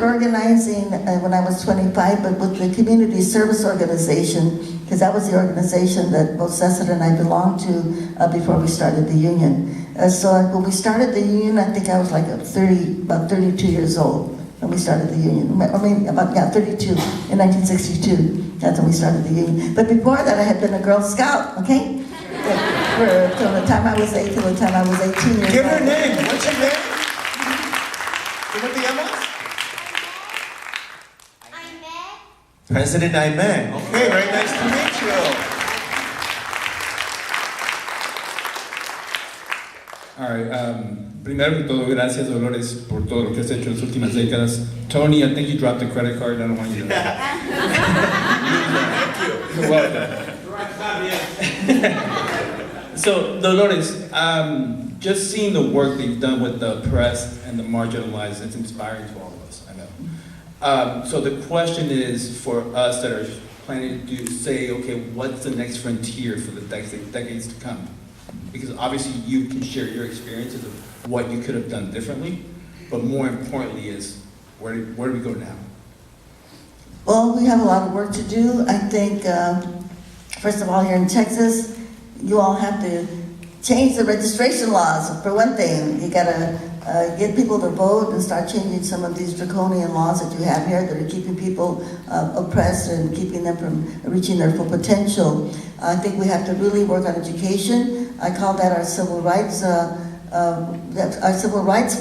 started organizing when I was 25, but with the community service organization, because that was the organization that both Cesar and I belonged to before we started the union. So when we started the union, I think I was like about 32 years old when we started the union. I mean, about 32 in 1962. That's when we started the union. But before that, I had been a Girl Scout, okay? From the time I was 8 to the time I was 18 years old. Give her a name. What's your name? ¿Cómo te llamas? President Aimee. Okay, very nice to meet you. All right. Primero que todo, gracias Dolores por todo lo que has hecho en las últimas décadas. Tony, I think you dropped the credit card. I don't want you to. Thank you. You're welcome. So, Dolores, just seeing the work that you've done with the oppressed and the marginalized, it's inspiring to all of us, I know. So the question is for us that are planning to say, okay, what's the next frontier for the decades to come? Because obviously you can share your experiences of what you could have done differently, but more importantly is, where do we go now? Well, we have a lot of work to do. I think, first of all, here in Texas, you all have to change the registration laws. For one thing, you gotta get people to vote and start changing some of these draconian laws that you have here that are keeping people oppressed and keeping them from reaching their full potential. I think we have to really work on education. I call that our civil rights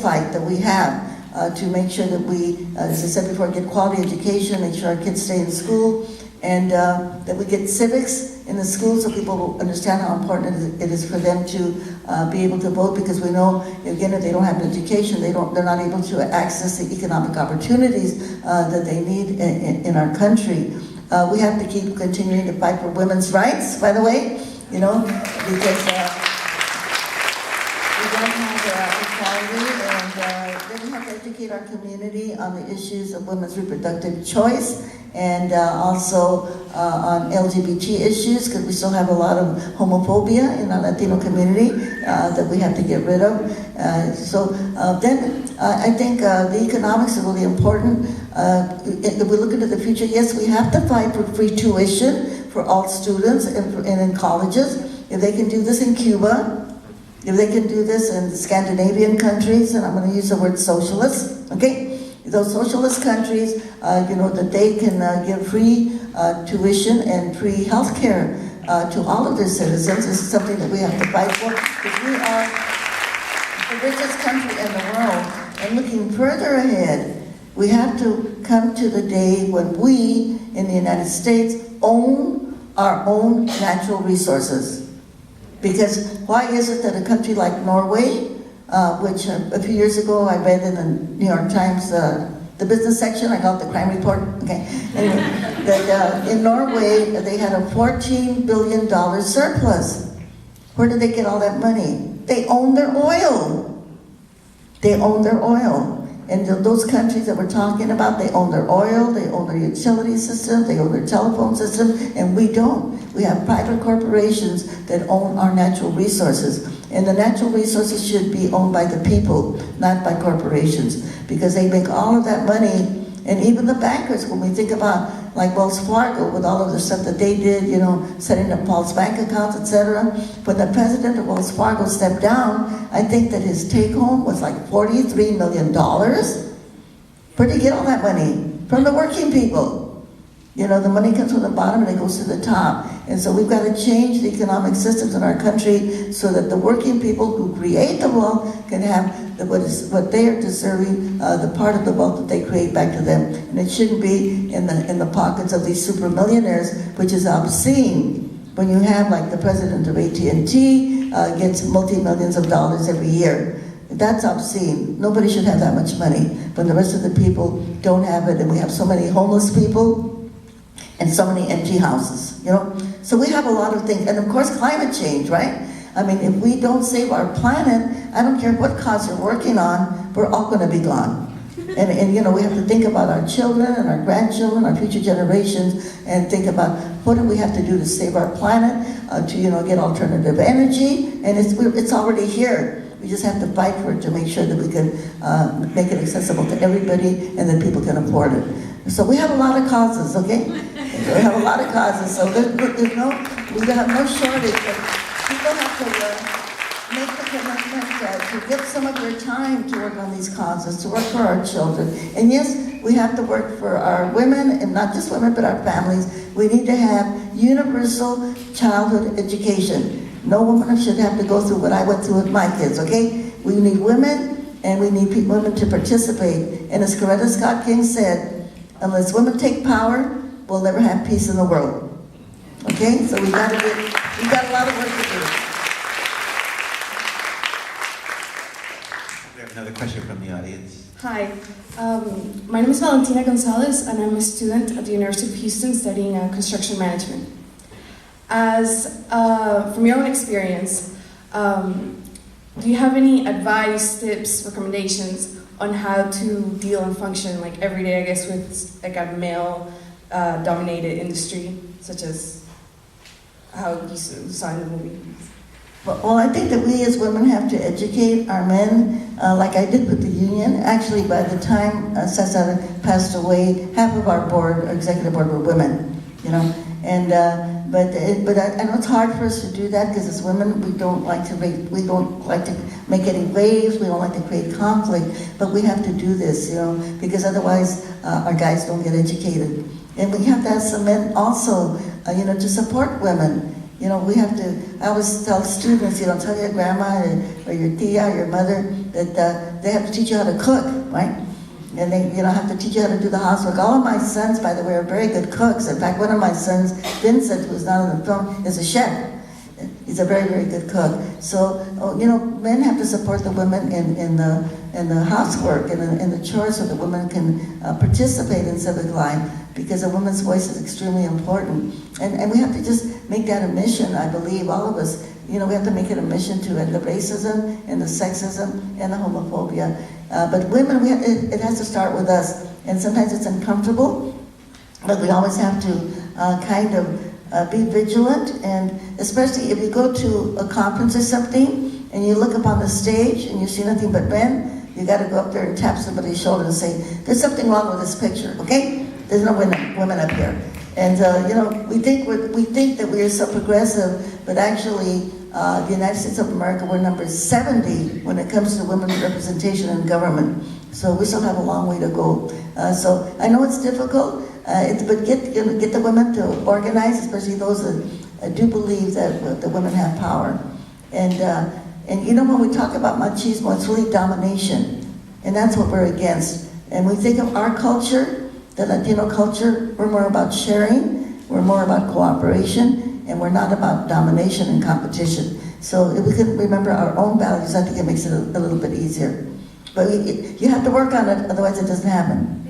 fight that we have to make sure that we, as I said before, get quality education, make sure our kids stay in school, and that we get civics in the schools so people will understand how important it is for them to be able to vote, because we know, again, if they don't have an education, they're not able to access the economic opportunities that they need in our country. We have to keep continuing to fight for women's rights, by the way, you know, because we don't have equality, and then we have to educate our community on the issues of women's reproductive choice, and also on LGBT issues, because we still have a lot of homophobia in our Latino community that we have to get rid of. Then I think the economics are really important. If we look into the future, yes, we have to fight for free tuition for all students and in colleges. If they can do this in Cuba, if they can do this in Scandinavian countries, and I'm going to use the word socialist, okay? Those socialist countries, you know, that they can give free tuition and free health care to all of their citizens. This is something that we have to fight for, because we are the richest country in the world. And looking further ahead, we have to come to the day when we, in the United States, own our own natural resources. Because why is it that a country like Norway, which a few years ago I read in the New York Times, the business section, I got the crime report, okay, anyway, that in Norway they had a $14 billion surplus. Where did they get all that money? They own their oil. They own their oil. And those countries that we're talking about, they own their oil, they own their utility system, they own their telephone system, and we don't. We have private corporations that own our natural resources. And the natural resources should be owned by the people, not by corporations, because they make all of that money. And even the bankers, when we think about like Wells Fargo with all of the stuff that they did, you know, setting up false bank accounts, etc. When the president of Wells Fargo stepped down, I think that his take home was like $43 million. Where did he get all that money? From the working people. You know, the money comes from the bottom and it goes to the top. And so we've got to change the economic systems in our country so that the working people who create the wealth can have what they are deserving, the part of the wealth that they create back to them. And it shouldn't be in the pockets of these super millionaires, which is obscene. When you have like the president of AT&T gets multi-millions of dollars every year. That's obscene. Nobody should have that much money. But the rest of the people don't have it, and we have so many homeless people and so many empty houses, you know? So we have a lot of things, and of course climate change, right? I mean, if we don't save our planet, I don't care what cause you're working on, we're all gonna be gone. And you know, we have to think about our children and our grandchildren, our future generations, and think about what do we have to do to save our planet, to, you know, get alternative energy, and it's already here. We just have to fight for it to make sure that we can make it accessible to everybody and that people can afford it. So we have a lot of causes, okay? We have a lot of causes, so we have no shortage, but people have to make the commitment to give some of their time to work on these causes, to work for our children. And yes, we have to work for our women, and not just women, but our families. We need to have universal childhood education. No woman should have to go through what I went through with my kids, okay? We need women, and we need women to participate. And as Coretta Scott King said, unless women take power, we'll never have peace in the world. Okay? So we've got a lot of work to do. We have another question from the audience. Hi, my name is Valentina Gonzalez, and I'm a student at the University of Houston studying construction management. As from your own experience, do you have any advice, tips, recommendations on how to deal and function like every day, I guess, with like a male-dominated industry, such as how you saw in the movie? Well, I think that we as women have to educate our men, like I did with the union. Actually, by the time Cesar passed away, half of our board, our executive board, were women, you know. And but I know it's hard for us to do that because as women we don't like to make any waves. We don't like to create conflict. But we have to do this, you know, because otherwise our guys don't get educated. And we have to have some men also, you know, to support women. You know, we have to, I always tell students, you know, tell your grandma or your tia, your mother, that they have to teach you how to cook, right? And they, you know, have to teach you how to do the housework. All of my sons, by the way, are very good cooks. In fact, one of my sons, Vincent, who's not in the film, is a chef. He's a very, very good cook. So, you know, men have to support the women in the housework and in the chores so that women can participate in civic life, because a woman's voice is extremely important. And we have to just make that a mission, I believe, all of us. You know, we have to make it a mission to end the racism and the sexism and the homophobia. But women, it has to start with us. And sometimes it's uncomfortable, but we always have to kind of be vigilant. And especially if you go to a conference or something and you look up on the stage and you see nothing but men, you got to go up there and tap somebody's shoulder and say, there's something wrong with this picture, okay? There's no women up here. And you know, we think that we are so progressive, but actually the United States of America, we're number 70 when it comes to women's representation in government. So we still have a long way to go. So I know it's difficult, but get the women to organize, especially those that do believe that the women have power. And you know, when we talk about machismo, it's really domination, and that's what we're against. And we think of our culture, the Latino culture, we're more about sharing, we're more about cooperation, and we're not about domination and competition. So if we can remember our own values, I think it makes it a little bit easier. But you have to work on it, otherwise it doesn't happen.